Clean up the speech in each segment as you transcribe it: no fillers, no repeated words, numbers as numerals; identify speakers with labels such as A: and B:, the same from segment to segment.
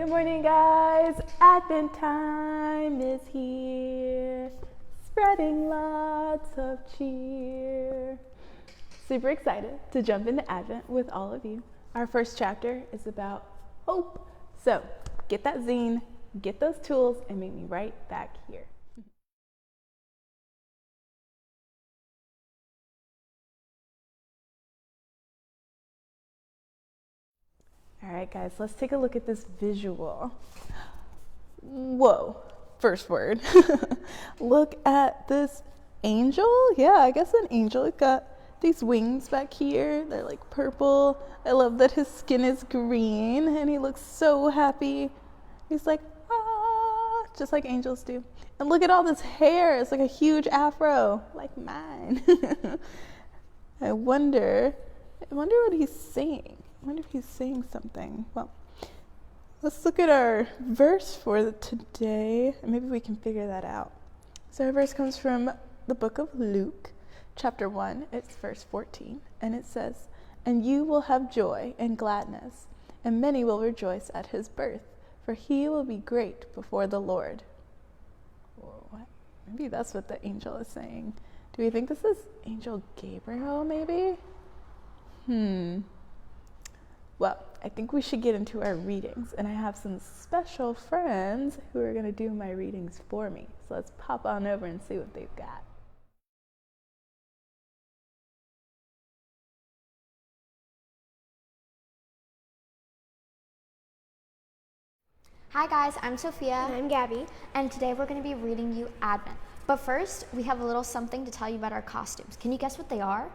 A: Good morning, guys. Advent time is here, spreading lots of cheer. Super excited to jump into Advent with all of you. Our first chapter is about hope. So get that zine, get those tools, and meet me right back here. All right, guys, let's take a look at this visual. Whoa, first word. Look at this angel. Yeah, I guess an angel. It's got these wings back here. They're like purple. I love that his skin is green and he looks so happy. He's like, ah, just like angels do. And look at all this hair. It's like a huge afro, like mine. I wonder what he's saying. I wonder if he's saying something. Well, let's look at our verse for today, and maybe we can figure that out. So our verse comes from the book of Luke, chapter 1. It's verse 14, and it says, "And you will have joy and gladness, and many will rejoice at his birth, for he will be great before the Lord." What? Maybe that's what the angel is saying. Do we think this is Angel Gabriel, maybe? Well, I think we should get into our readings, and I have some special friends who are going to do my readings for me. So let's pop on over and see what they've got.
B: Hi guys, I'm Sophia.
C: And I'm Gabby.
B: And today we're going to be reading you Advent. But first, we have a little something to tell you about our costumes. Can you guess what they are?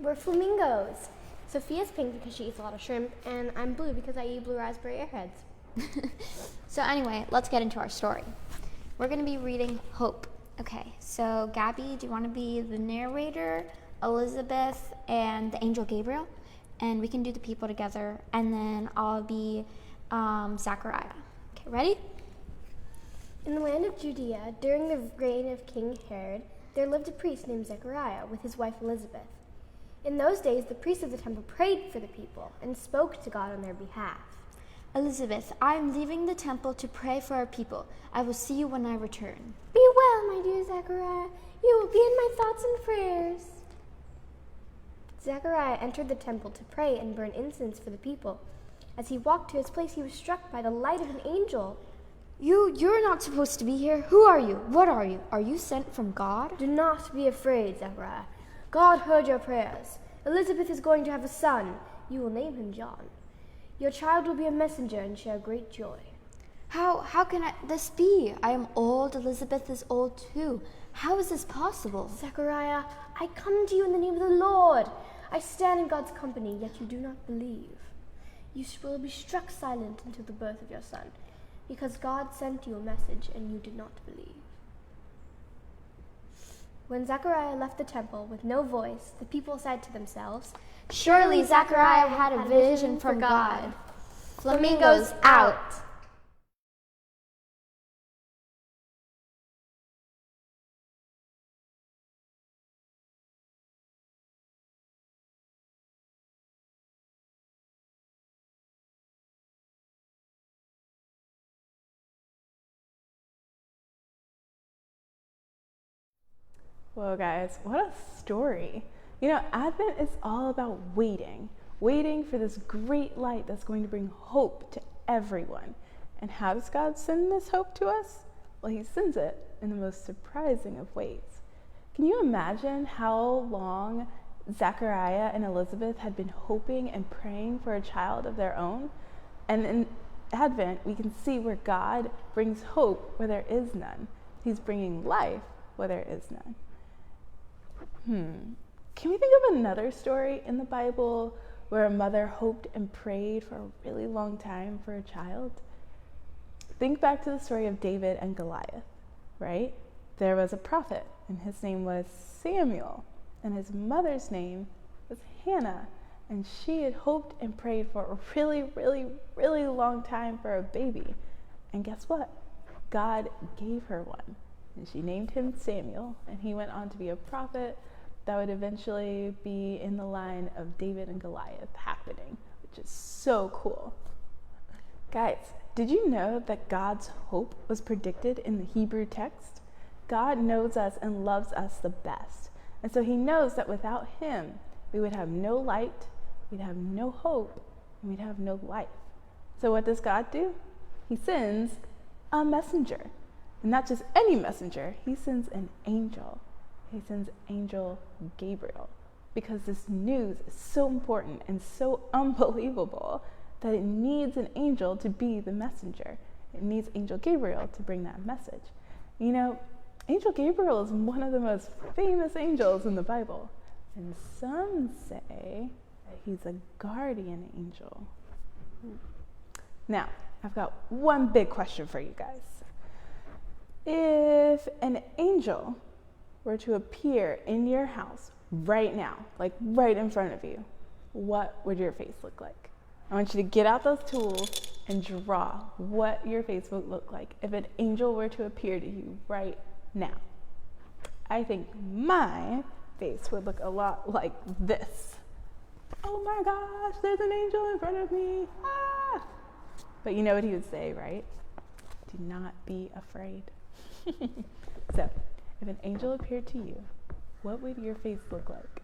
C: We're flamingos. Sophia's pink because she eats a lot of shrimp, and I'm blue because I eat blue raspberry airheads.
B: So anyway, let's get into our story. We're going to be reading Hope. Okay, so Gabby, do you want to be the narrator, Elizabeth, and the angel Gabriel? And we can do the people together, and then I'll be Zachariah. Okay, ready?
C: In the land of Judea, during the reign of King Herod, there lived a priest named Zechariah with his wife Elizabeth. In those days, the priest of the temple prayed for the people and spoke to God on their behalf.
B: Elizabeth, I am leaving the temple to pray for our people. I will see you when I return.
C: Be well, my dear Zechariah. You will be in my thoughts and prayers. Zechariah entered the temple to pray and burn incense for the people. As he walked to his place, he was struck by the light of an angel.
B: You're not supposed to be here. Who are you? What are you? Are you sent from God?
C: Do not be afraid, Zechariah. God heard your prayers. Elizabeth is going to have a son. You will name him John. Your child will be a messenger and share great joy.
B: How can this be? I am old. Elizabeth is old too. How is this possible?
C: Zechariah, I come to you in the name of the Lord. I stand in God's company, yet you do not believe. You will be struck silent until the birth of your son, because God sent you a message and you did not believe. When Zechariah left the temple with no voice, the people said to themselves,
B: Surely Zechariah had a vision from God. Flamingos out.
A: Whoa, guys, what a story. You know, Advent is all about waiting for this great light that's going to bring hope to everyone. And how does God send this hope to us? Well, he sends it in the most surprising of ways. Can you imagine how long Zechariah and Elizabeth had been hoping and praying for a child of their own? And in Advent, we can see where God brings hope where there is none. He's bringing life where there is none. Can we think of another story in the Bible where a mother hoped and prayed for a really long time for a child? Think back to the story of David and Goliath, right? There was a prophet, and his name was Samuel, and his mother's name was Hannah, and she had hoped and prayed for a really, really, really long time for a baby. And guess what? God gave her one, and she named him Samuel, and he went on to be a prophet that would eventually be in the line of David and Goliath happening, which is so cool. Guys, did you know that God's hope was predicted in the Hebrew text? God knows us and loves us the best. And so he knows that without him, we would have no light, we'd have no hope, and we'd have no life. So what does God do? He sends a messenger. And not just any messenger, he sends an angel. He sends angel Gabriel. Because this news is so important and so unbelievable that it needs an angel to be the messenger. It needs angel Gabriel to bring that message. You know, Angel Gabriel is one of the most famous angels in the Bible. And some say that he's a guardian angel. Now, I've got one big question for you guys. If an angel were to appear in your house right now, like right in front of you, what would your face look like? I want you to get out those tools and draw what your face would look like if an angel were to appear to you right now. I think my face would look a lot like this. Oh my gosh, there's an angel in front of me. Ah! But you know what he would say, right? Do not be afraid. So, if an angel appeared to you, what would your face look like?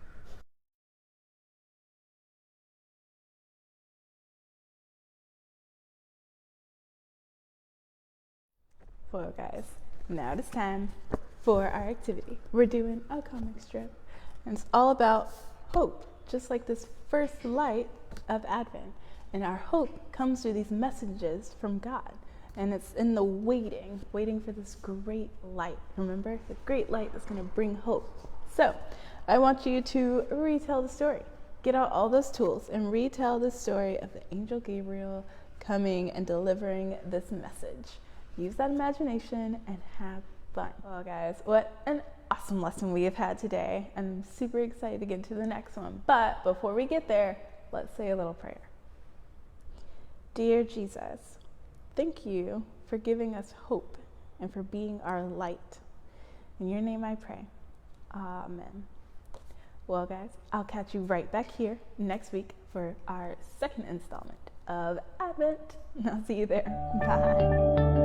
A: Well, guys, now it is time for our activity. We're doing a comic strip, and it's all about hope, just like this first light of Advent. And our hope comes through these messages from God. And it's in the waiting for this great light. Remember, the great light is going to bring hope. So, I want you to retell the story. Get out all those tools and retell the story of the angel Gabriel coming and delivering this message. Use that imagination and have fun. Well, guys, what an awesome lesson we have had today. I'm super excited to get into the next one. But before we get there, let's say a little prayer. Dear Jesus, thank you for giving us hope and for being our light. In your name I pray. Amen. Well, guys, I'll catch you right back here next week for our second installment of Advent. I'll see you there. Bye.